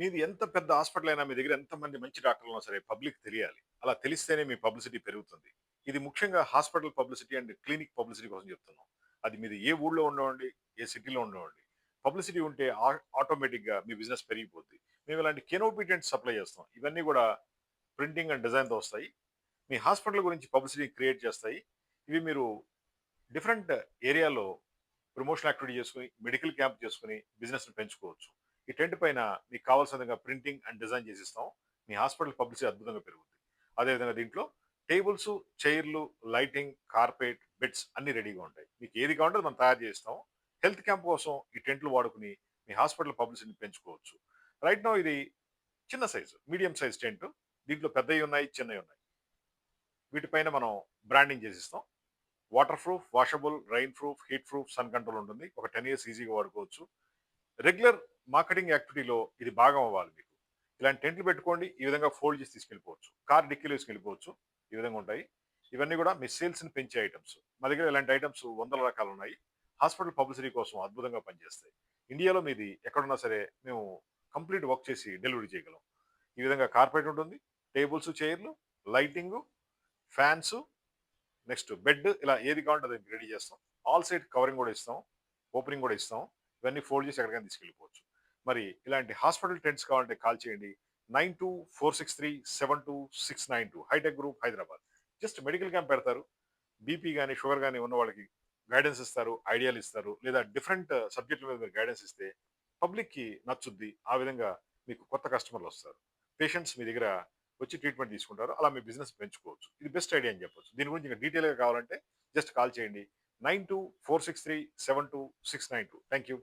మీది ఎంత పెద్ద హాస్పిటల్ అయినా మీ దగ్గర ఎంతమంది మంచి డాక్టర్లు ఉన్నా సరే పబ్లిక్ తెలియాలి. అలా తెలిస్తేనే మీ పబ్లిసిటీ పెరుగుతుంది. ఇది ముఖ్యంగా hospital publicity and clinic publicity కోసం చెప్తున్నాం. అది మీది ఏ ఊళ్ళో ఉండవండి, ఏ సిటీలో ఉండవండి. పబ్లిసిటీ ఉంటే ఆటోమేటిక్‌గా మీ బిజినెస్ పెరిగిపోద్ది. మేము ఇలాంటి కెనోపి టెంట్స్ సప్లై చేస్తాం. ఇవన్నీ కూడా ప్రింటింగ్ అండ్ డిజైన్‌తో వస్తాయి. మీ హాస్పిటల్ గురించి పబ్లిసిటీ క్రియేట్ చేస్తాయి. ఇవి మీరు డిఫరెంట్ ఏరియాలో ప్రమోషన్ యాక్టివిటీ చేసుకొని, మెడికల్ క్యాంప్ చేసుకొని బిజినెస్‌ని పెంచుకోవచ్చు. ఈ టెంట్ పైన మీకు కావాల్సిన విధంగా ప్రింటింగ్ అండ్ డిజైన్ చేసిస్తాం. మీ హాస్పిటల్ పబ్లిసిటీ అద్భుతంగా పెరుగుద్ది. అదేవిధంగా దీంట్లో టేబుల్స్, చైర్‌లు, లైటింగ్, కార్పెట్, బెడ్స్ అన్నీ రెడీగా ఉంటాయి. మీకు ఏది కావాలంటే అది మనం తయారు చేయిస్తాం. హెల్త్ క్యాంప్ కోసం ఈ టెంట్లు వాడుకొని మీ హాస్పిటల్ పబ్లిసిటీని పెంచుకోవచ్చు. రైట్ నౌ ఇది చిన్న సైజు, మీడియం సైజ్ టెంట్. దీంట్లో పెద్దయి ఉన్నాయి, చిన్నయి ఉన్నాయి. వీటిపైన మనం బ్రాండింగ్ చేసిస్తాం. Water proof, washable, rain proof, heat proof, sun control ఉంటుంది. ఒక 10 ఇయర్స్ ఈజీగా వాడుకోవచ్చు. రెగ్యులర్ మార్కెటింగ్ యాక్టివిటీలో ఇది భాగం అవ్వాలి మీకు. ఇలాంటి టెంట్లు పెట్టుకోండి. ఈ విధంగా ఫోల్డ్ చేసి తీసుకెళ్ళిపోవచ్చు. కార్ డిక్కీలో వేసుకెళ్ళిపోవచ్చు. ఈ విధంగా ఉంటాయి. ఇవన్నీ కూడా మీ సేల్స్‌ని పెంచే ఐటెమ్స్. మా దగ్గర ఇలాంటి ఐటెమ్స్ వందల రకాలు ఉన్నాయి. హాస్పిటల్ పబ్లిసిటీ కోసం అద్భుతంగా పనిచేస్తాయి. ఇండియాలో మీది ఎక్కడున్నా సరే మేము కంప్లీట్ వర్క్ చేసి డెలివరీ చేయగలం. ఈ విధంగా కార్పెట్ ఉంటుంది. టేబుల్స్, చైర్‌లు, లైటింగు, ఫ్యాన్స్, నెక్స్ట్ బెడ్, ఇలా ఏది కావాలంటే అది రెడీ చేస్తాం. ఆల్ సైడ్ కవరింగ్ కూడా ఇస్తాం. ఓపెనింగ్ కూడా ఇస్తాం. ఇవన్నీ ఫోల్డ్ చేసి ఎక్కడికైనా తీసుకెళ్ళిపోవచ్చు. మరి ఇలాంటి హాస్పిటల్ టెంట్స్ కావాలంటే కాల్ చేయండి. 9246372692 hitech group Hyderabad. Just medical camp పెడతారు. బీపీ గాని, షుగర్ గాని ఉన్న వాళ్ళకి గైడెన్స్ ఇస్తారు, ఐడియాలు ఇస్తారు. లేదా డిఫరెంట్ సబ్జెక్టుల మీద మీరు గైడెన్స్ ఇస్తే పబ్లిక్‌కి నచ్చుద్ది. ఆ విధంగా మీకు కొత్త కస్టమర్లు వస్తారు. పేషెంట్స్ మీ దగ్గర వచ్చి ట్రీట్మెంట్ తీసుకుంటారు. అలా మీ బిజినెస్ పెంచుకోవచ్చు. ఇది బెస్ట్ ఐడియా అని చెప్పొచ్చు. దీని గురించి ఇంకా డీటెయిల్‌గా కావాలంటే జస్ట్ కాల్ చేయండి. 9246372692. Thank you.